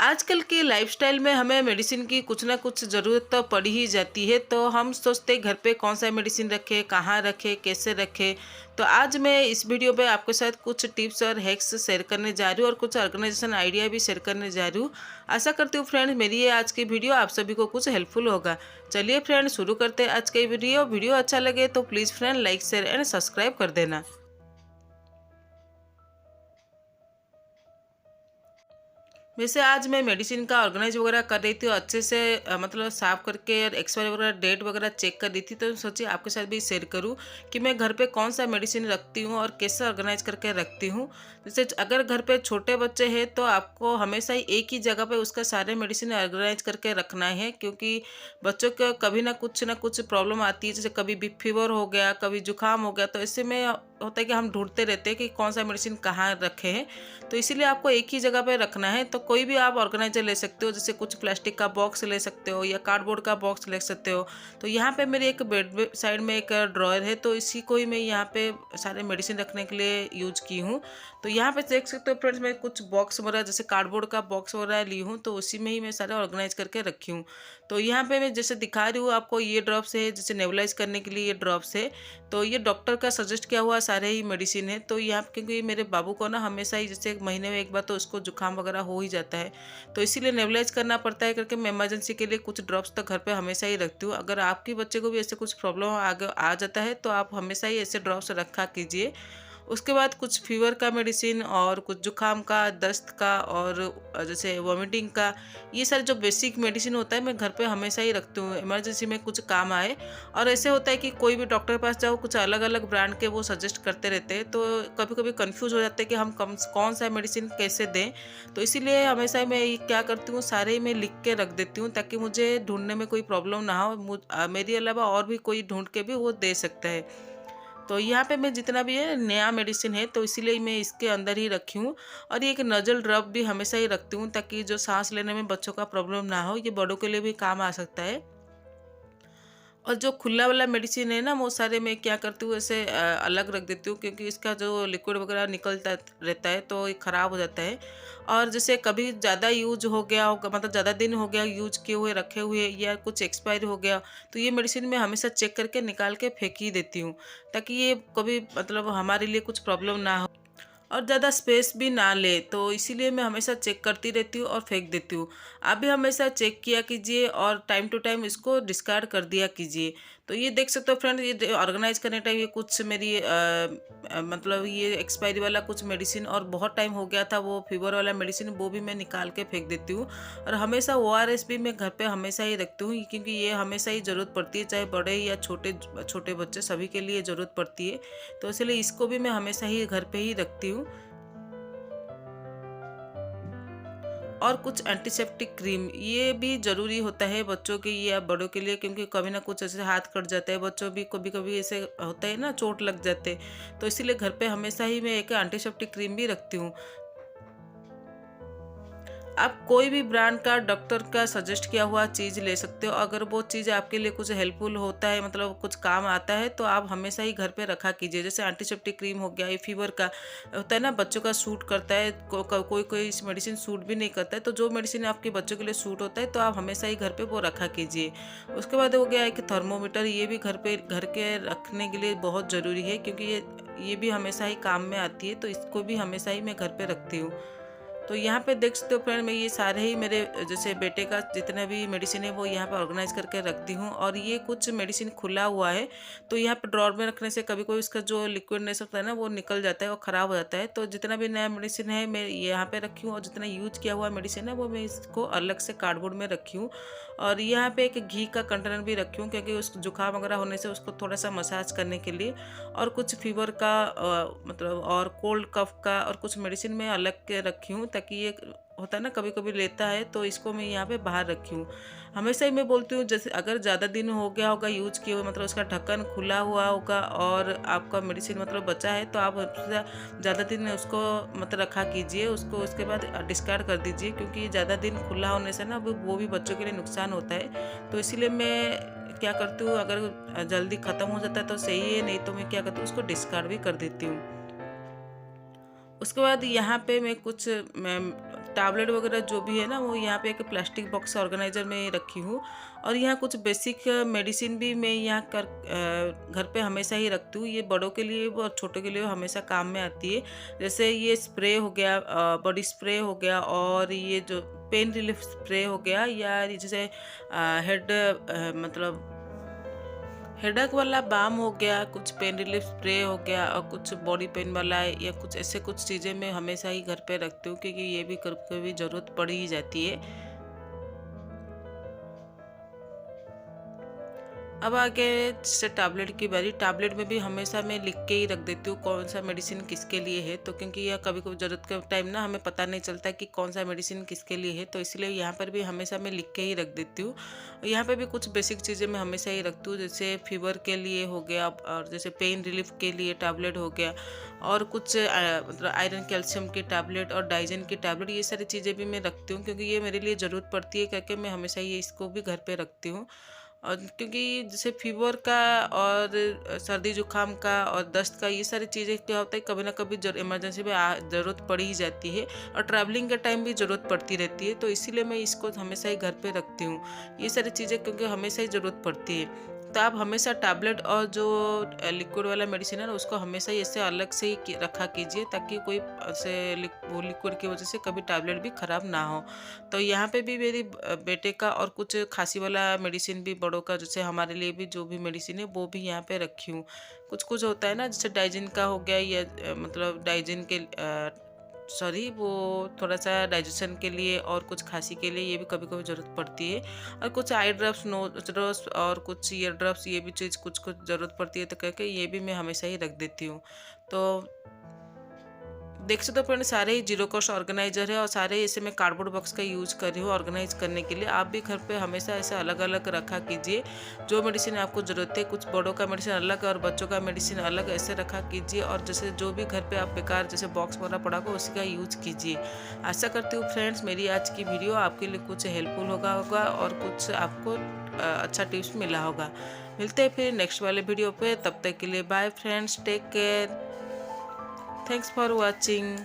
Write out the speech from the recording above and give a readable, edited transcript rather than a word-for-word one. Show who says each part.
Speaker 1: आजकल की लाइफस्टाइल में हमें मेडिसिन की कुछ ना कुछ ज़रूरत तो पड़ ही जाती है। तो हम सोचते हैं घर पे कौन सा मेडिसिन रखें, कहाँ रखें, कैसे रखें। तो आज मैं इस वीडियो पे आपके साथ कुछ टिप्स और हैक्स शेयर करने जा रही हूँ और कुछ ऑर्गेनाइजेशन आइडिया भी शेयर करने जा रही हूँ। आशा करती हूँ फ्रेंड्स मेरी ये आज की वीडियो आप सभी को कुछ हेल्पफुल होगा। चलिए फ्रेंड शुरू करते हैं आज की वीडियो। वीडियो अच्छा लगे तो please friend like share and subscribe कर देना। वैसे आज मैं मेडिसिन का ऑर्गेनाइज वगैरह कर रही थी और अच्छे से मतलब साफ करके और एक्सपायरी वगैरह डेट वगैरह चेक कर रही थी। तो सोची आपके साथ भी शेयर करूं कि मैं घर पे कौन सा मेडिसिन रखती हूं और कैसे ऑर्गेनाइज करके रखती हूं। जैसे अगर घर पे छोटे बच्चे हैं तो आपको हमेशा ही एक ही जगह पे उसका सारे मेडिसिन ऑर्गेनाइज करके रखना है, क्योंकि बच्चों को कभी ना कुछ प्रॉब्लम आती है। जैसे कभी भी फीवर हो गया, कभी जुकाम हो गया, तो ऐसे में होता है कि हम ढूंढते रहते हैं कि कौन सा मेडिसिन कहाँ रखे हैं। तो इसीलिए आपको एक ही जगह पे रखना है। तो कोई भी आप ऑर्गेनाइजर ले सकते हो, जैसे कुछ प्लास्टिक का बॉक्स ले सकते हो या कार्डबोर्ड का बॉक्स ले सकते हो। तो यहाँ पे मेरे एक बेड साइड में एक ड्रॉयर है, तो इसी को ही मैं यहाँ पे सारे मेडिसिन रखने के लिए यूज की हूँ। तो यहाँ पे देख सकते हो फ्रेंड्स, मैं कुछ बॉक्स वगैरह जैसे कार्डबोर्ड का बॉक्स वगैरह ली हूँ, तो उसी में ही मैं सारे ऑर्गेनाइज करके रखी हूँ। तो यहाँ पे मैं जैसे दिखा रही हूँ आपको, ये ड्रॉप्स है जैसे नेबुलाइज करने के लिए ये ड्रॉप्स है। तो ये डॉक्टर का सजेस्ट किया हुआ सारे ही मेडिसिन है। तो यहाँ क्योंकि मेरे बाबू को ना हमेशा ही जैसे एक महीने में एक बार तो उसको जुकाम वगैरह हो ही जाता है, तो इसीलिए नेबुलाइज करना पड़ता है करके मैं इमरजेंसी के लिए कुछ ड्रॉप्स तो घर पे हमेशा ही रखती हूँ। अगर आपके बच्चे को भी ऐसे कुछ प्रॉब्लम आगे आ जाता है तो आप हमेशा ही ऐसे ड्रॉप्स रखा कीजिए। उसके बाद कुछ फीवर का मेडिसिन और कुछ जुकाम का, दस्त का और जैसे वॉमिटिंग का, ये सारे जो बेसिक मेडिसिन होता है मैं घर पे हमेशा ही रखती हूँ, इमरजेंसी में कुछ काम आए। और ऐसे होता है कि कोई भी डॉक्टर के पास जाओ, कुछ अलग अलग ब्रांड के वो सजेस्ट करते रहते हैं, तो कभी कभी कंफ्यूज हो जाते हैं कि हम कौन सा मेडिसिन कैसे दें। तो इसीलिए हमेशा मैं ये क्या करती हूँ, सारे ही मैं लिख के रख देती हूँ ताकि मुझे ढूंढने में कोई प्रॉब्लम ना हो। मेरे अलावा और भी कोई ढूंढ के भी वो दे सकता है। तो यहाँ पे मैं जितना भी है नया मेडिसिन है तो इसीलिए मैं इसके अंदर ही रखी हूँ। और ये एक नजल ड्रॉप भी हमेशा ही रखती हूँ ताकि जो सांस लेने में बच्चों का प्रॉब्लम ना हो, ये बड़ों के लिए भी काम आ सकता है। और जो खुला वाला मेडिसिन है ना, वो सारे मैं क्या करती हूँ ऐसे अलग रख देती हूँ, क्योंकि इसका जो लिक्विड वगैरह निकलता रहता है तो ये ख़राब हो जाता है। और जैसे कभी ज़्यादा यूज हो गया होगा, मतलब ज़्यादा दिन हो गया यूज किए हुए रखे हुए, या कुछ एक्सपायर हो गया, तो ये मेडिसिन मैं हमेशा चेक करके निकाल के फेंक ही देती हूँ, ताकि ये कभी मतलब हमारे लिए कुछ प्रॉब्लम ना हो और ज़्यादा स्पेस भी ना ले। तो इसीलिए मैं हमेशा चेक करती रहती हूँ और फेंक देती हूँ। आप भी हमेशा चेक किया कीजिए और टाइम टू टाइम इसको डिस्कार्ड कर दिया कीजिए। तो ये देख सकते हो फ्रेंड, ये ऑर्गेनाइज करने टाइम ये कुछ मेरी मतलब ये एक्सपायरी वाला कुछ मेडिसिन और बहुत टाइम हो गया था वो फीवर वाला मेडिसिन, वो भी मैं निकाल के फेंक देती हूँ। और हमेशा ORS भी मैं घर पे हमेशा ही रखती हूँ, क्योंकि ये हमेशा ही ज़रूरत पड़ती है, चाहे बड़े या छोटे छोटे बच्चे सभी के लिए ज़रूरत पड़ती है। तो इसलिए इसको भी मैं हमेशा ही घर पे ही रखती हूँ। और कुछ एंटीसेप्टिक क्रीम, ये भी ज़रूरी होता है बच्चों के या बड़ों के लिए, क्योंकि कभी ना कुछ ऐसे हाथ कट जाता है, बच्चों भी कभी कभी ऐसे होता है ना, चोट लग जाते। तो इसीलिए घर पे हमेशा ही मैं एक एंटीसेप्टिक क्रीम भी रखती हूँ। आप कोई भी ब्रांड का डॉक्टर का सजेस्ट किया हुआ चीज़ ले सकते हो। अगर वो चीज़ आपके लिए कुछ हेल्पफुल होता है, मतलब कुछ काम आता है, तो आप हमेशा ही घर पे रखा कीजिए। जैसे एंटीसेप्टिक क्रीम हो गया, ये फीवर का होता है ना, बच्चों का सूट करता है, कोई कोई इस मेडिसिन सूट भी नहीं करता है। तो जो मेडिसिन आपके बच्चों के लिए सूट होता है तो आप हमेशा ही घर पर वो रखा कीजिए। उसके बाद हो गया एक थर्मोमीटर, ये भी घर के रखने के लिए बहुत ज़रूरी है, क्योंकि ये भी हमेशा ही काम में आती है। तो इसको भी हमेशा ही मैं घर पे रखती हूँ। तो यहाँ पे देख सकते हो फ्रेंड, मैं ये सारे ही मेरे जैसे बेटे का जितना भी मेडिसिन है वो यहाँ पे ऑर्गेनाइज करके रखती हूँ। और ये कुछ मेडिसिन खुला हुआ है, तो यहाँ पे ड्रॉर में रखने से कभी कोई इसका जो लिक्विडनेस होता है ना वो निकल जाता है और ख़राब हो जाता है। तो जितना भी नया मेडिसिन है मैं यहाँ पे रखी हूँ, और जितना यूज किया हुआ मेडिसिन है वो मैं इसको अलग से कार्डबोर्ड में रखी हूँ। और यहाँ पे एक घी का कंटेनर भी रखी हूँ, क्योंकि उस जुकाम वगैरह होने से उसको थोड़ा सा मसाज करने के लिए। और कुछ फीवर का मतलब और कोल्ड कफ का और कुछ मेडिसिन मैं अलग के रखी हूँ, ताकि ये होता है ना कभी कभी लेता है, तो इसको मैं यहाँ पे बाहर रखी हूँ। हमेशा ही मैं बोलती हूँ, जैसे अगर ज़्यादा दिन हो गया होगा यूज किए हुए, मतलब उसका ढक्कन खुला हुआ होगा और आपका मेडिसिन मतलब बचा है, तो आप ज़्यादा दिन उसको मतलब रखा कीजिए, उसको उसके बाद डिस्कार्ड कर दीजिए, क्योंकि ज़्यादा दिन खुला होने से ना वो भी बच्चों के लिए नुकसान होता है। तो इसीलिए मैं क्या करती हूँ, अगर जल्दी ख़त्म हो जाता है तो सही है, नहीं तो मैं क्या करती हूँ उसको डिस्कार्ड भी कर देती हूँ। उसके बाद यहाँ पे मैं कुछ टैबलेट वगैरह जो भी है ना वो यहाँ पे एक प्लास्टिक बॉक्स ऑर्गेनाइजर में रखी हूँ। और यहाँ कुछ बेसिक मेडिसिन भी मैं यहाँ घर पे हमेशा ही रखती हूँ। ये बड़ों के लिए और छोटों के लिए हमेशा काम में आती है। जैसे ये स्प्रे हो गया, बॉडी स्प्रे हो गया, और ये जो पेन रिलीफ स्प्रे हो गया, या जैसे हेड मतलब हेडेक वाला बाम हो गया, कुछ पेन रिलीफ स्प्रे हो गया, और कुछ बॉडी पेन वाला या कुछ ऐसे कुछ चीज़ें मैं हमेशा ही घर पे रखती हूँ, क्योंकि ये भी कभी कभी ज़रूरत पड़ ही जाती है। अब आगे जैसे टैबलेट की बारी। टैबलेट में भी हमेशा मैं लिख के ही रख देती हूँ कौन सा मेडिसिन किसके लिए है, तो क्योंकि यह कभी कभी ज़रूरत के टाइम ना हमें पता नहीं चलता कि कौन सा मेडिसिन किसके लिए है, तो इसलिए यहाँ पर भी हमेशा मैं लिख के ही रख देती हूँ। यहाँ पर भी कुछ बेसिक चीज़ें मैं हमेशा ही रखती हूँ, जैसे फीवर के लिए हो गया, और जैसे पेन रिलीफ के लिए टैबलेट हो गया, और कुछ मतलब आयरन कैल्शियम की टैबलेट और डाइजन की टैबलेट, ये सारी चीज़ें भी मैं रखती हूँ, क्योंकि ये मेरे लिए ज़रूरत पड़ती है करके मैं हमेशा ये इसको भी घर पे रखती हूँ। और क्योंकि जैसे फीवर का और सर्दी जुकाम का और दस्त का, ये सारी चीज़ें क्या होता है कभी ना कभी इमरजेंसी में ज़रूरत पड़ ही जाती है, और ट्रैवलिंग के टाइम भी ज़रूरत पड़ती रहती है, तो इसीलिए मैं इसको हमेशा ही घर पे रखती हूँ ये सारी चीज़ें, क्योंकि हमेशा ही ज़रूरत पड़ती है। तो आप हमेशा टैबलेट और जो लिक्विड वाला मेडिसिन है ना उसको हमेशा ही ऐसे अलग से ही रखा कीजिए, ताकि कोई ऐसे वो लिक्विड की वजह से कभी टैबलेट भी ख़राब ना हो। तो यहाँ पे भी मेरी बेटे का और कुछ खांसी वाला मेडिसिन भी, बड़ों का जैसे हमारे लिए भी जो भी मेडिसिन है वो भी यहाँ पे रखी हूँ। कुछ कुछ होता है ना, जैसे डाइजिन का हो गया, या मतलब डाइजिन के सॉरी वो थोड़ा सा डाइजेशन के लिए और कुछ खांसी के लिए ये भी कभी कभी ज़रूरत पड़ती है। और कुछ आई ड्रॉप्स, नोज ड्रॉप्स और कुछ ईयर ड्रॉप्स, ये भी चीज़ कुछ कुछ ज़रूरत पड़ती है, तो करके ये भी मैं हमेशा ही रख देती हूँ। तो देख सकते हो फ्रेंड, सारे ही जीरो कॉस्ट ऑर्गेनाइजर है, और सारे ऐसे मैं कार्डबोर्ड बॉक्स का यूज़ कर रही हूँ ऑर्गेनाइज करने के लिए। आप भी घर पे हमेशा ऐसे अलग अलग रखा कीजिए, जो मेडिसिन आपको ज़रूरत है, कुछ बड़ों का मेडिसिन अलग और बच्चों का मेडिसिन अलग, ऐसे रखा कीजिए। और जैसे जो भी घर पे आप बेकार जैसे बॉक्स वगैरह पड़ा हो उसी का यूज कीजिए। आशा करती हूँ फ्रेंड्स मेरी आज की वीडियो आपके लिए कुछ हेल्पफुल होगा और कुछ आपको अच्छा टिप्स मिला होगा। मिलते हैं फिर नेक्स्ट वाले वीडियो पे, तब तक के लिए bye friends, take care, thanks for watching.